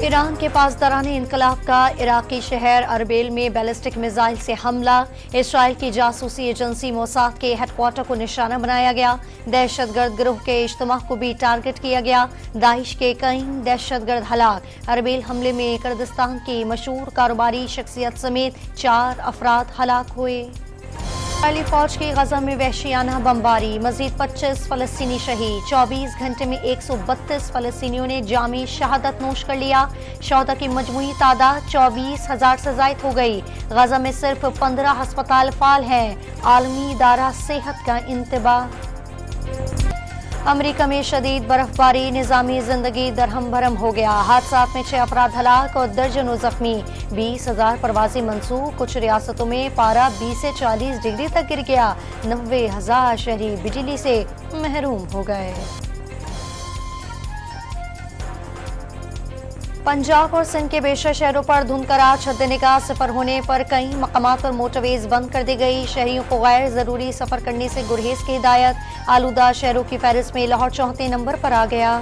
Iran के पासदारान इनकलाब का इराकी शहर अरबेल में बैलिस्टिक मिसाइल से हमला। इसराइल की जासूसी एजेंसी मोसाद के हेडक्वार्टर को निशाना बनाया गया। दहशतगर्द गिरोह के इज्तिमा को भी टारगेट किया गया। दाइश के कई दहशतगर्द हलाक। अरबेल हमले में कुर्दिस्तान की मशहूर कारोबारी शख्सियत समेत 4 अफराद हलाक हुए। इसराइली फौज की गजा में वहशियाना बमबारी, मजीद 25 फलस्तीनी शहीद। 24 घंटे में 132 फलस्तीनियों ने जामी शहादत नोश कर लिया। शहदा की मजमूई तादाद 24,000 से जायद हो गई। गजा में सिर्फ 15 अस्पताल फाल हैं। आलमी इदारा सेहत का इंतबाह। अमेरिका में शदीद बर्फबारी, निजामी जिंदगी दरहम भरम हो गया। हादसात में 6 अफराद हलाक और दर्जनों जख्मी। 20,000 प्रवासी मंसूब। कुछ रियासतों में पारा 20 से 40 डिग्री तक गिर गया। 90,000 शहरी बिजली से महरूम हो गए। पंजाब और सिंध के बेशर शहरों पर धुंध का रात, हद निगाह सिफर होने पर कई मकामात पर मोटरवेज बंद कर दी गई। शहरियों को गैर जरूरी सफर करने से गुरहेज की हिदायत। आलूदा शहरों की फहरिस्त में लाहौर 4थे नंबर पर आ गया।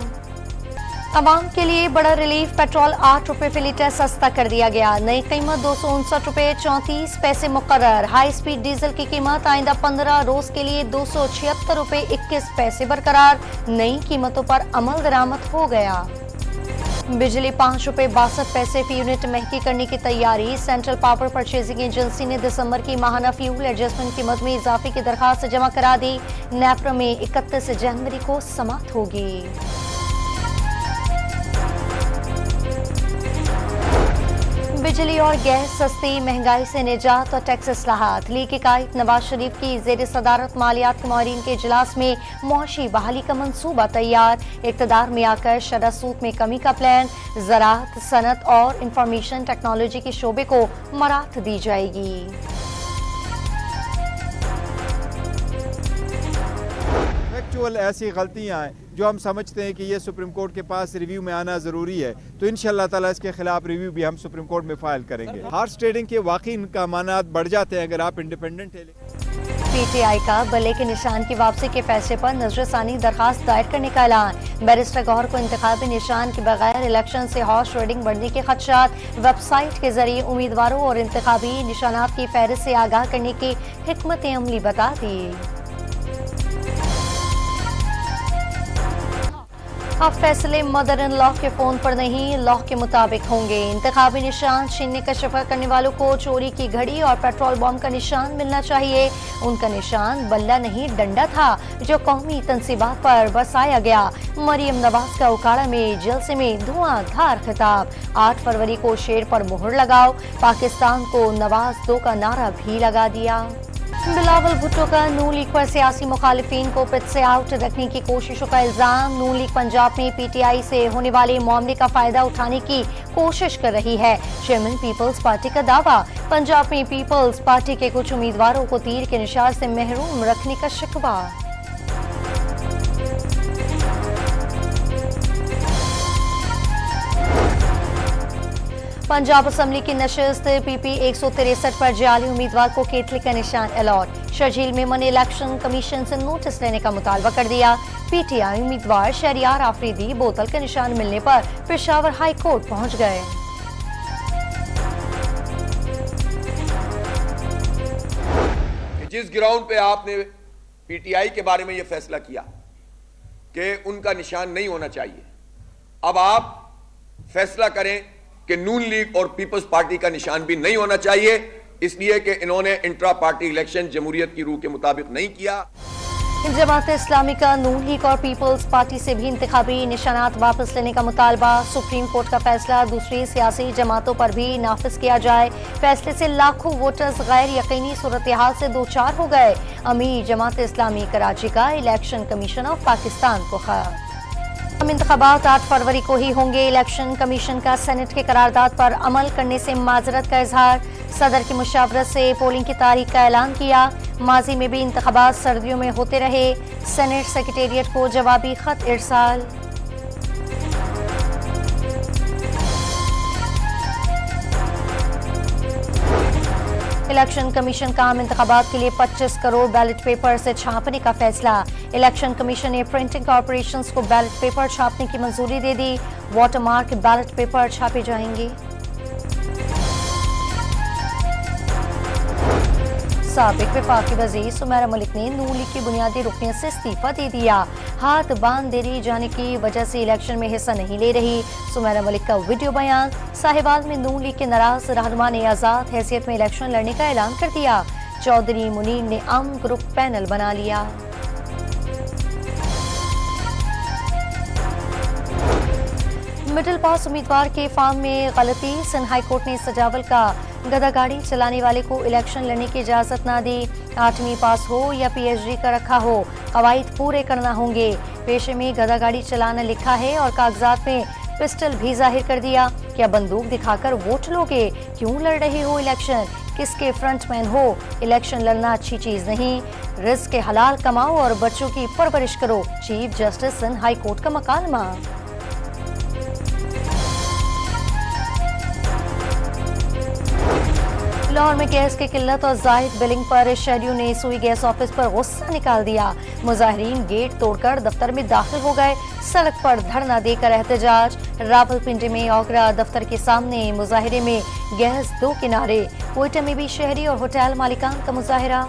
अवाम के लिए बड़ा रिलीफ, पेट्रोल 8 रुपए फी लीटर सस्ता कर दिया गया। नई कीमत 259 रुपए 34 पैसे मुकर्रर। हाई स्पीड डीजल की कीमत आइंदा 15 रोज के लिए 276 रुपए 21 पैसे बरकरार। नई कीमतों पर अमल दरामद हो गया। बिजली 5 रुपए 62 पैसे फी यूनिट महंगी करने की तैयारी। सेंट्रल पावर परचेजिंग एजेंसी ने दिसंबर की माहाना फ्यूल एडजस्टमेंट कीमत में इजाफे की दरखास्त जमा करा दी। नेप्रा में 31 जनवरी को समाप्त होगी। बिजली और गैस सस्ती, महंगाई से निजात और टैक्स इस्लाहात। लीग की कायद नवाज शरीफ की जेर सदारत मालियात के माहिरीन के इजलास में मुआशी बहाली का मंसूबा तैयार। इक़्तिदार में आकर शरह सूद में कमी का प्लान। ज़राअत, सनत और इंफॉर्मेशन टेक्नोलॉजी के शोबे को मराहत दी जाएगी। फैक्चुअल ऐसी गलतियां हैं जो हम समझते हैं कि ये सुप्रीम कोर्ट के पास रिव्यू में आना ज़रूरी है, तो इंशाअल्लाह ताला इसके खिलाफ रिव्यू भी हम सुप्रीम कोर्ट में फाइल करेंगे। हॉर्स ट्रेडिंग के वाकई इनका मानात बढ़ जाते हैं अगर आप इंडिपेंडेंट है। पीटीआई का बल्ले के निशान की वापसी के फैसले पर नजरसानी दरखास्त दायर करने का ऐलान। बैरिस्टर गौहर को इंतखाबी निशान के बगैर इलेक्शन से हॉर्स ट्रेडिंग बढ़ने के खदशात। वेबसाइट के जरिए उम्मीदवारों और इंतखाबी निशानात की फहरिस्त से आगाह करने की हिकमत अमली बता दी। अब फैसले मदर इन लॉ के फोन पर नहीं, लॉ के मुताबिक होंगे। इंतखाबी निशान छीनने का शिफा करने वालों को चोरी की घड़ी और पेट्रोल बम का निशान मिलना चाहिए। उनका निशान बल्ला नहीं डंडा था जो कौमी तनसीबात पर बसाया गया। मरियम नवाज का उकाड़ा में जलसे में धुआंधार खिताब। 8 फरवरी को शेर पर मुहर लगाओ, पाकिस्तान को नवाज 2 का नारा भी लगा दिया। बिलावल भुट्टो का नून लीग पर सियासी मुखालिफिन को पिच से आउट रखने की कोशिशों का इल्जाम। नून लीग पंजाब में पीटीआई से होने वाले मामले का फायदा उठाने की कोशिश कर रही है। चेयरमैन पीपल्स पार्टी का दावा। पंजाब में पीपल्स पार्टी के कुछ उम्मीदवारों को तीर के निशान से महरूम रखने का शिकवा। पंजाब असम्बली की नशिस्त पीपी 163 पर जाली उम्मीदवार को केतली का निशान अलॉट। शर्जील मेमन ने इलेक्शन कमीशन से नोटिस लेने का मुतालबा कर दिया। पीटीआई उम्मीदवार शहरियार आफरीदी बोतल का निशान मिलने पर पेशावर हाई कोर्ट पहुंच गए। जिस ग्राउंड पे आपने पीटीआई के बारे में यह फैसला किया कि उनका निशान नहीं होना चाहिए, अब आप फैसला करें कि नून लीग और पीपल्स पार्टी का निशान भी नहीं होना चाहिए, इसलिए कि इन्होंने इंट्रा पार्टी इलेक्शन जमहूरियत की रूह के मुताबिक नहीं किया। जमात इस्लामी का नून लीग और पीपल्स पार्टी से भी इंतखाबी निशानात वापस लेने का मुतालबा। सुप्रीम कोर्ट का फैसला दूसरी सियासी जमातों पर भी नाफिज किया जाए। फैसले से लाखों वोटर्स गैर यकीनी सूरत हाल से दो चार हो गए। अमीर जमात इस्लामी कराची का इलेक्शन कमीशन ऑफ पाकिस्तान को खत। इंतखाबात 8 फरवरी को ही होंगे। इलेक्शन कमीशन का सेनेट के करारदाद पर अमल करने से माजरत का इजहार। सदर की मुशावरत से पोलिंग की तारीख का ऐलान किया। माजी में भी इंतखाबात सर्दियों में होते रहे। सेनेट सेक्रेटेरिएट को जवाबी खत इरसाल। इलेक्शन कमीशन का आम इंतखाबात के लिए 25 करोड़ बैलेट पेपर से छापने का फैसला। इलेक्शन कमीशन ने प्रिंटिंग कॉर्पोरेशंस को बैलेट पेपर छापने की मंजूरी दे दी। वाटरमार्क बैलेट पेपर छापे जाएंगे। साबिक वफाकी वजीर सुमेरा मलिक ने नून लीग की बुनियादी रुकनियत से इस्तीफा दे दिया। हाथ बांध देरी जाने की वजह से इलेक्शन में हिस्सा नहीं ले रही। सुमेरा मलिक का वीडियो बयान। साहिवाल में नून लीग के नाराज रहनुमा ने आजाद हैसियत में इलेक्शन लड़ने का ऐलान कर दिया। चौधरी मुनीर ने आम ग्रुप पैनल बना लिया। मिडिल पास उम्मीदवार के फार्म में गलती। सिंध हाई कोर्ट ने सजावल का गधा गाड़ी चलाने वाले को इलेक्शन लड़ने की इजाजत ना दी। 8वीं पास हो या PhD का रखा हो, कवायद पूरे करना होंगे। पेशे में गधा गाड़ी चलाना लिखा है और कागजात में पिस्टल भी जाहिर कर दिया। क्या बंदूक दिखाकर वोट लोगे? क्यों लड़ रहे हो इलेक्शन? किसके फ्रंटमैन हो? इलेक्शन लड़ना अच्छी चीज नहीं। रिस्क के हलाल कमाओ और बच्चों की परवरिश करो। Chief justice Sindh high court का मकालमा। लाहौर में गैस की किल्लत और जायद बिलिंग पर शहरियों ने सुई गैस ऑफिस पर गुस्सा निकाल दिया। मुजाहिरीन गेट तोड़कर दफ्तर में दाखिल हो गए। सड़क पर धरना देकर एहतजाज। रावलपिंडी में ओगरा दफ्तर के सामने मुजाहिरे में गैस दो किनारे। कोयटा में भी शहरी और होटल मालिकान का मुजाहिरा।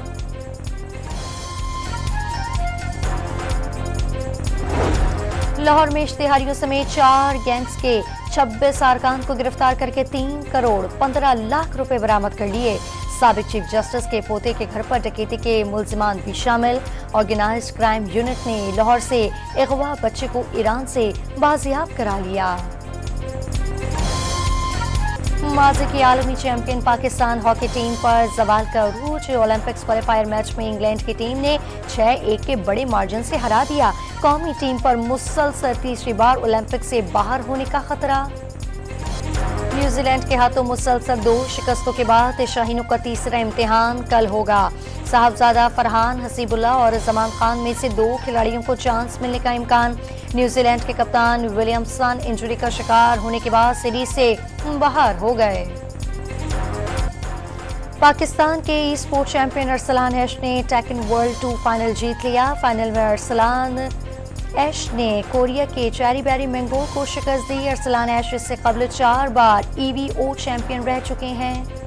लाहौर में इश्तिहारियों समेत 4 गैंग्स के 26 अरकान को गिरफ्तार करके 3 करोड़ 15 लाख रुपए बरामद कर लिए। साबिक चीफ जस्टिस के पोते के घर पर डकैती के मुल्जिमान भी शामिल। ऑर्गेनाइज्ड क्राइम यूनिट ने लाहौर से अगवा बच्चे को ईरान से बाजियाब करा लिया। माजी की आलमी चैंपियन पाकिस्तान हॉकी टीम पर जवाल का अरूज। ओलंपिक्स क्वालिफायर मैच में इंग्लैंड की टीम ने 6-1 के बड़े मार्जिन से हरा दिया। कौमी टीम पर मुसलसल तीसरी बार ओलंपिक से बाहर होने का खतरा। न्यूजीलैंड के हाथों मुसलसल 2 शिकस्तों के बाद शाहीनों का तीसरा इम्तिहान कल होगा। साहबजादा फरहान हसीबुल्ला और जमान खान में से 2 खिलाड़ियों को चांस मिलने का इम्कान। न्यूजीलैंड के कप्तान विलियमसन इंजरी का शिकार होने के बाद सीरीज से बाहर हो गए। पाकिस्तान के ई स्पोर्ट चैंपियन अरसलान ऐश ने टेकन वर्ल्ड 2 फाइनल जीत लिया। फाइनल में अरसलान ऐश ने कोरिया के चैरी बैरी मैंगो को शिकस्त दी। अरसलान ऐश इससे कबल 4 बार EVO चैंपियन रह चुके हैं।